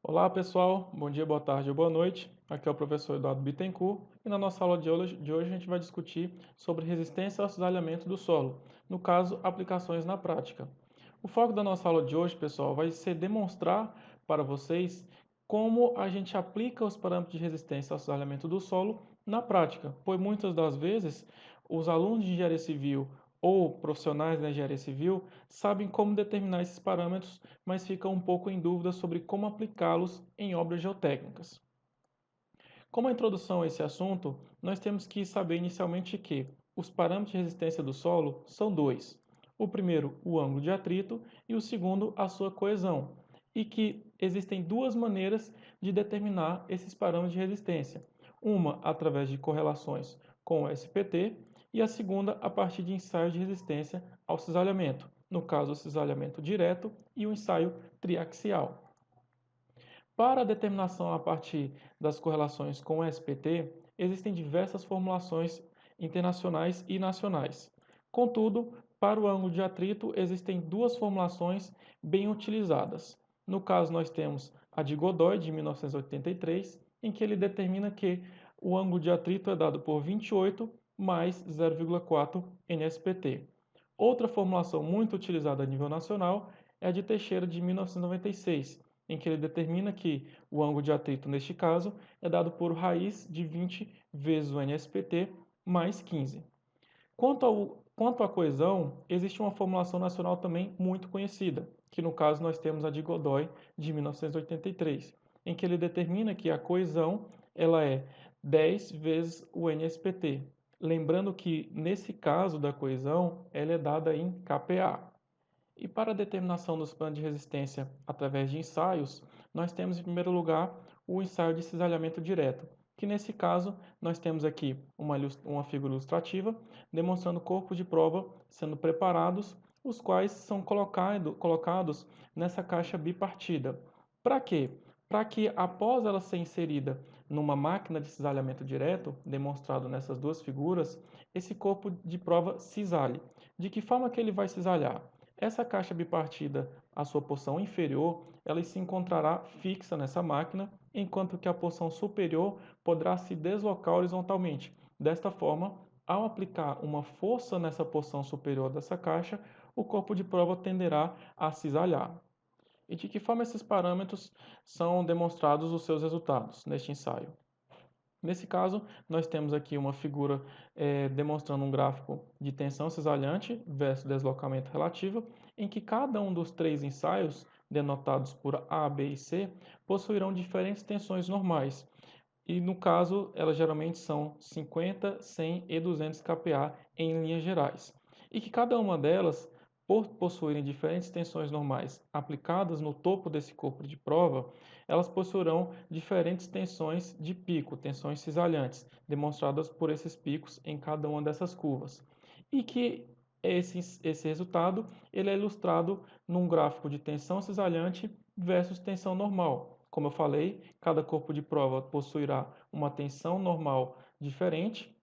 Olá pessoal, bom dia, boa tarde ou boa noite. Aqui é o professor Eduardo Bittencourt e na nossa aula de hoje a gente vai discutir sobre resistência ao cisalhamento do solo, no caso, aplicações na prática. O foco da nossa aula de hoje, pessoal, vai ser demonstrar para vocês como a gente aplica os parâmetros de resistência ao cisalhamento do solo na prática, pois muitas das vezes os alunos de engenharia civil ou profissionais da engenharia civil sabem como determinar esses parâmetros, mas ficam um pouco em dúvida sobre como aplicá-los em obras geotécnicas. Como a introdução a esse assunto, nós temos que saber inicialmente que os parâmetros de resistência do solo são dois. O primeiro, o ângulo de atrito, e o segundo, a sua coesão. E que existem duas maneiras de determinar esses parâmetros de resistência. Uma através de correlações com o SPT e a segunda a partir de ensaios de resistência ao cisalhamento, no caso o cisalhamento direto e o ensaio triaxial. Para a determinação a partir das correlações com o SPT, existem diversas formulações internacionais e nacionais. Contudo, para o ângulo de atrito, existem duas formulações bem utilizadas. No caso, nós temos a de Godoy, de 1983, em que ele determina que o ângulo de atrito é dado por 28 mais 0,4 NSPT. Outra formulação muito utilizada a nível nacional é a de Teixeira, de 1996, em que ele determina que o ângulo de atrito, neste caso, é dado por raiz de 20 vezes o NSPT mais 15. Quanto à coesão, existe uma formulação nacional também muito conhecida, que no caso nós temos a de Godoy, de 1983, em que ele determina que a coesão ela é 10 vezes o NSPT. Lembrando que, nesse caso da coesão, ela é dada em kPa. E para a determinação dos planos de resistência através de ensaios, nós temos em primeiro lugar o ensaio de cisalhamento direto, que nesse caso nós temos aqui uma figura ilustrativa demonstrando corpos de prova sendo preparados, os quais são colocados nessa caixa bipartida. Para quê? Para que após ela ser inserida numa máquina de cisalhamento direto, demonstrado nessas duas figuras, esse corpo de prova cisale. De que forma que ele vai cisalhar? Essa caixa bipartida, a sua porção inferior, ela se encontrará fixa nessa máquina, enquanto que a porção superior poderá se deslocar horizontalmente. Desta forma, ao aplicar uma força nessa porção superior dessa caixa, o corpo de prova tenderá a cisalhar. E de que forma esses parâmetros são demonstrados os seus resultados neste ensaio? Nesse caso, nós temos aqui uma figura demonstrando um gráfico de tensão cisalhante versus deslocamento relativo, em que cada um dos três ensaios, denotados por A, B e C, possuirão diferentes tensões normais. E no caso, elas geralmente são 50, 100 e 200 kPa em linhas gerais. E que cada uma delas, por possuírem diferentes tensões normais aplicadas no topo desse corpo de prova, elas possuirão diferentes tensões de pico, tensões cisalhantes, demonstradas por esses picos em cada uma dessas curvas. E que esse resultado ele é ilustrado num gráfico de tensão cisalhante versus tensão normal. Como eu falei, cada corpo de prova possuirá uma tensão normal diferente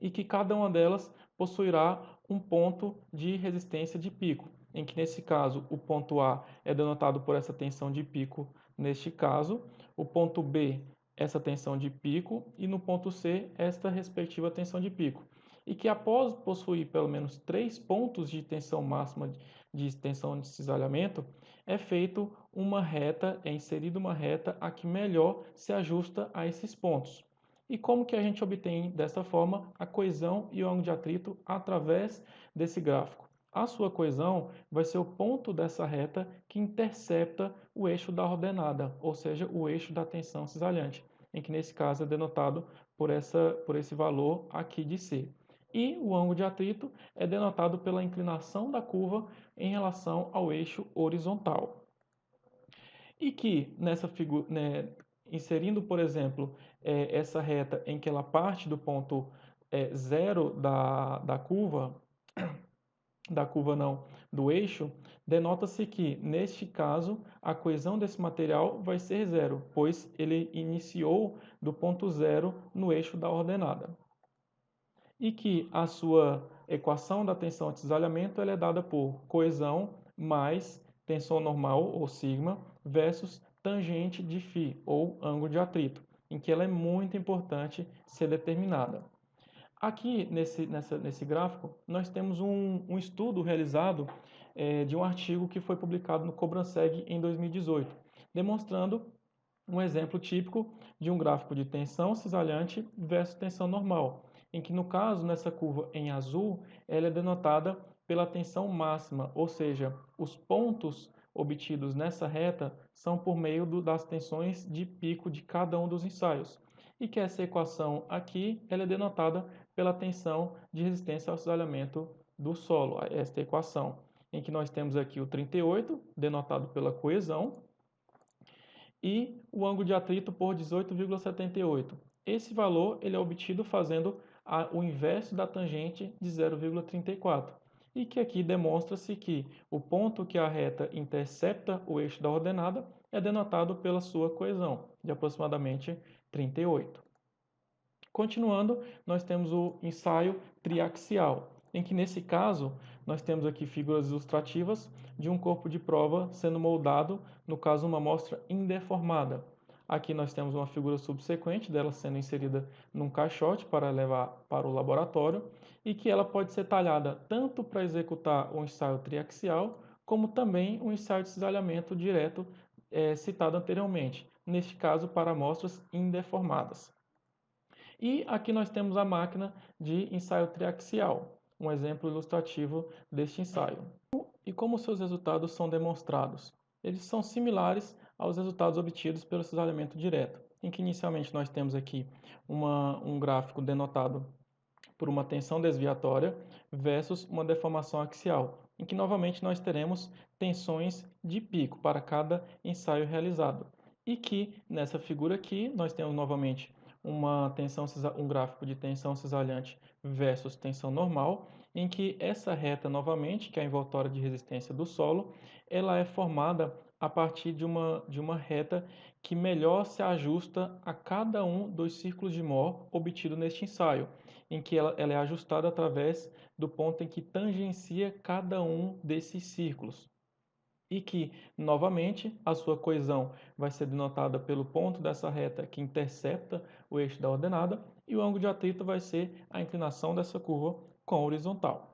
e que cada uma delas possuirá um ponto de resistência de pico, em que nesse caso o ponto A é denotado por essa tensão de pico neste caso, o ponto B essa tensão de pico e no ponto C esta respectiva tensão de pico. E que após possuir pelo menos 3 pontos de tensão máxima de tensão de cisalhamento, é feito uma reta, é inserida uma reta a que melhor se ajusta a esses pontos. E como que a gente obtém dessa forma a coesão e o ângulo de atrito através desse gráfico? A sua coesão vai ser o ponto dessa reta que intercepta o eixo da ordenada, ou seja, o eixo da tensão cisalhante, em que nesse caso é denotado por esse valor aqui de C. E o ângulo de atrito é denotado pela inclinação da curva em relação ao eixo horizontal. E que nessa figura, né, inserindo, por exemplo, essa reta em que ela parte do ponto zero da curva não, do eixo, denota-se que, neste caso, a coesão desse material vai ser zero, pois ele iniciou do ponto zero no eixo da ordenada. E que a sua equação da tensão de cisalhamento ela é dada por coesão mais tensão normal, ou sigma, versus tangente de φ, ou ângulo de atrito, em que ela é muito importante ser determinada. Aqui nesse gráfico, nós temos um estudo realizado de um artigo que foi publicado no Cobranseg em 2018, demonstrando um exemplo típico de um gráfico de tensão cisalhante versus tensão normal, em que no caso, nessa curva em azul, ela é denotada pela tensão máxima, ou seja, os pontos obtidos nessa reta são por meio das tensões de pico de cada um dos ensaios. E que essa equação aqui ela é denotada pela tensão de resistência ao cisalhamento do solo, esta equação, em que nós temos aqui o 38, denotado pela coesão, e o ângulo de atrito por 18,78. Esse valor ele é obtido fazendo o inverso da tangente de 0,34. E que aqui demonstra-se que o ponto que a reta intercepta o eixo da ordenada é denotado pela sua coesão, de aproximadamente 38. Continuando, nós temos o ensaio triaxial, em que nesse caso nós temos aqui figuras ilustrativas de um corpo de prova sendo moldado, no caso uma amostra indeformada. Aqui nós temos uma figura subsequente dela sendo inserida num caixote para levar para o laboratório e que ela pode ser talhada tanto para executar o ensaio triaxial como também o ensaio de cisalhamento direto citado anteriormente, neste caso para amostras indeformadas. E aqui nós temos a máquina de ensaio triaxial, um exemplo ilustrativo deste ensaio. E como seus resultados são demonstrados? Eles são similares aos resultados obtidos pelo cisalhamento direto, em que inicialmente nós temos aqui um gráfico denotado por uma tensão desviatória versus uma deformação axial, em que novamente nós teremos tensões de pico para cada ensaio realizado. E que nessa figura aqui nós temos novamente um gráfico de tensão cisalhante versus tensão normal, em que essa reta novamente, que é a envoltória de resistência do solo, ela é formada a partir de uma reta que melhor se ajusta a cada um dos círculos de Mohr obtido neste ensaio, em que ela é ajustada através do ponto em que tangencia cada um desses círculos. E que, novamente, a sua coesão vai ser denotada pelo ponto dessa reta que intercepta o eixo da ordenada, e o ângulo de atrito vai ser a inclinação dessa curva com a horizontal.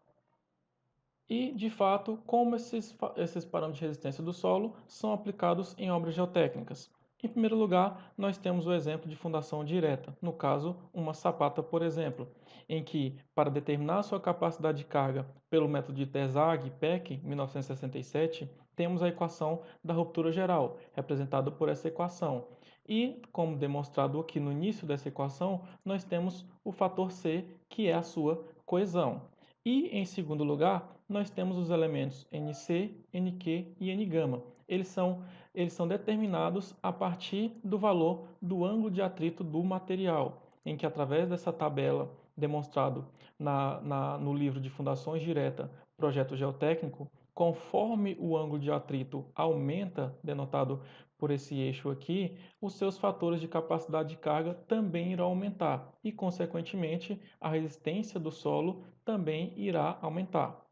E, de fato, como esses parâmetros de resistência do solo são aplicados em obras geotécnicas? Em primeiro lugar, nós temos o exemplo de fundação direta, no caso, uma sapata, por exemplo, em que, para determinar sua capacidade de carga pelo método de Terzagh-Peck, 1967, temos a equação da ruptura geral, representada por essa equação. E, como demonstrado aqui no início dessa equação, nós temos o fator C, que é a sua coesão. E, em segundo lugar, nós temos os elementos Nc, Nq e Ng. Eles são determinados a partir do valor do ângulo de atrito do material, em que através dessa tabela demonstrado no livro de Fundações Direta, Projeto Geotécnico, conforme o ângulo de atrito aumenta, denotado por esse eixo aqui, os seus fatores de capacidade de carga também irão aumentar e, consequentemente, a resistência do solo também irá aumentar.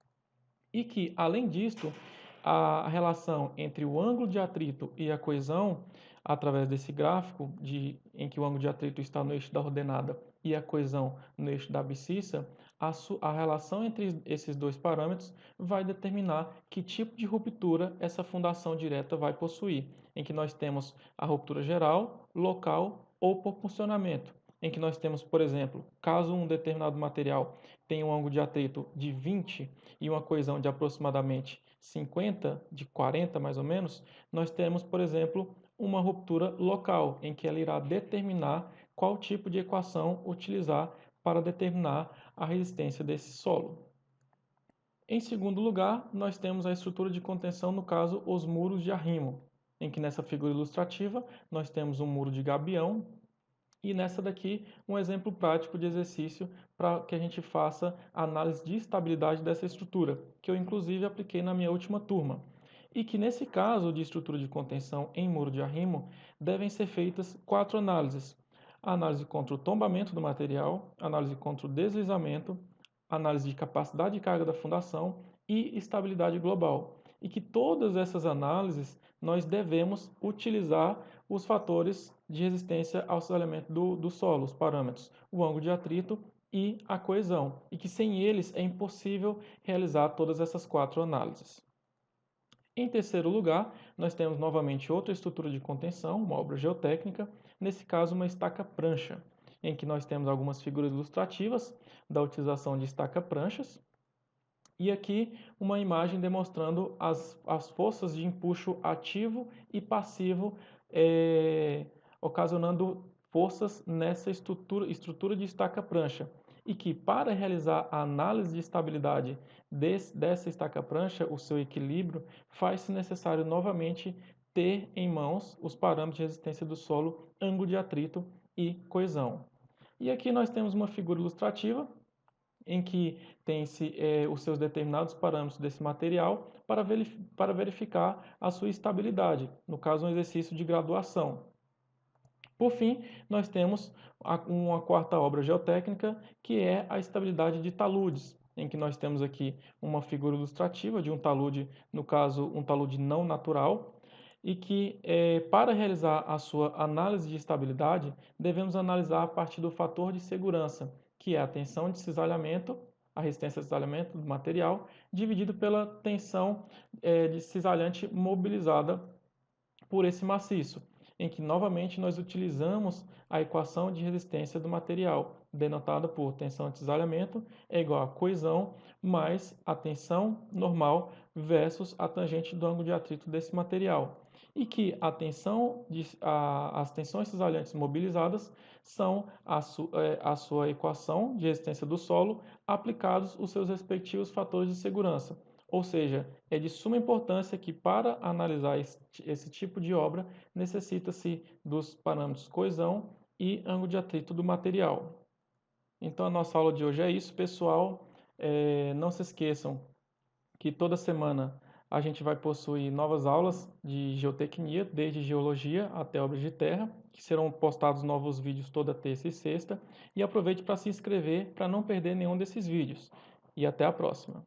E que, além disto, a relação entre o ângulo de atrito e a coesão, através desse gráfico em que o ângulo de atrito está no eixo da ordenada e a coesão no eixo da abscissa, a relação entre esses dois parâmetros vai determinar que tipo de ruptura essa fundação direta vai possuir, em que nós temos a ruptura geral, local ou por funcionamento, em que nós temos, por exemplo, caso um determinado material tenha um ângulo de atrito de 20 e uma coesão de aproximadamente 50, de 40 mais ou menos, nós temos, por exemplo, uma ruptura local, em que ela irá determinar qual tipo de equação utilizar para determinar a resistência desse solo. Em segundo lugar, nós temos a estrutura de contenção, no caso, os muros de arrimo, em que nessa figura ilustrativa nós temos um muro de gabião e nessa daqui um exemplo prático de exercício para que a gente faça a análise de estabilidade dessa estrutura, que eu inclusive apliquei na minha última turma. E que nesse caso de estrutura de contenção em muro de arrimo, devem ser feitas 4 análises. A análise contra o tombamento do material, análise contra o deslizamento, análise de capacidade de carga da fundação e estabilidade global. e que todas essas análises nós devemos utilizar os fatores de resistência ao cisalhamento do solo, os parâmetros, o ângulo de atrito e a coesão, e que sem eles é impossível realizar todas essas 4 análises. Em terceiro lugar, nós temos novamente outra estrutura de contenção, uma obra geotécnica, nesse caso uma estaca-prancha, em que nós temos algumas figuras ilustrativas da utilização de estaca-pranchas, e aqui uma imagem demonstrando as forças de empuxo ativo e passivo, ocasionando forças nessa estrutura de estaca-prancha. E que para realizar a análise de estabilidade dessa estaca-prancha, o seu equilíbrio, faz-se necessário novamente ter em mãos os parâmetros de resistência do solo, ângulo de atrito e coesão. E aqui nós temos uma figura ilustrativa em que tem-se os seus determinados parâmetros desse material para verificar a sua estabilidade, no caso um exercício de graduação. Por fim, nós temos uma quarta obra geotécnica, que é a estabilidade de taludes, em que nós temos aqui uma figura ilustrativa de um talude, no caso um talude não natural, e que para realizar a sua análise de estabilidade, devemos analisar a partir do fator de segurança, que é a tensão de cisalhamento, a resistência de cisalhamento do material, dividido pela tensão de cisalhante mobilizada por esse maciço, em que novamente nós utilizamos a equação de resistência do material, denotada por tensão de cisalhamento é igual a coesão mais a tensão normal versus a tangente do ângulo de atrito desse material. E que as tensões cisalhantes mobilizadas são a sua equação de resistência do solo aplicados os seus respectivos fatores de segurança. Ou seja, é de suma importância que para analisar esse tipo de obra necessita-se dos parâmetros coesão e ângulo de atrito do material. Então a nossa aula de hoje é isso, pessoal. Não se esqueçam que toda semana a gente vai possuir novas aulas de geotecnia, desde geologia até obras de terra, que serão postados novos vídeos toda terça e sexta. E aproveite para se inscrever para não perder nenhum desses vídeos. E até a próxima.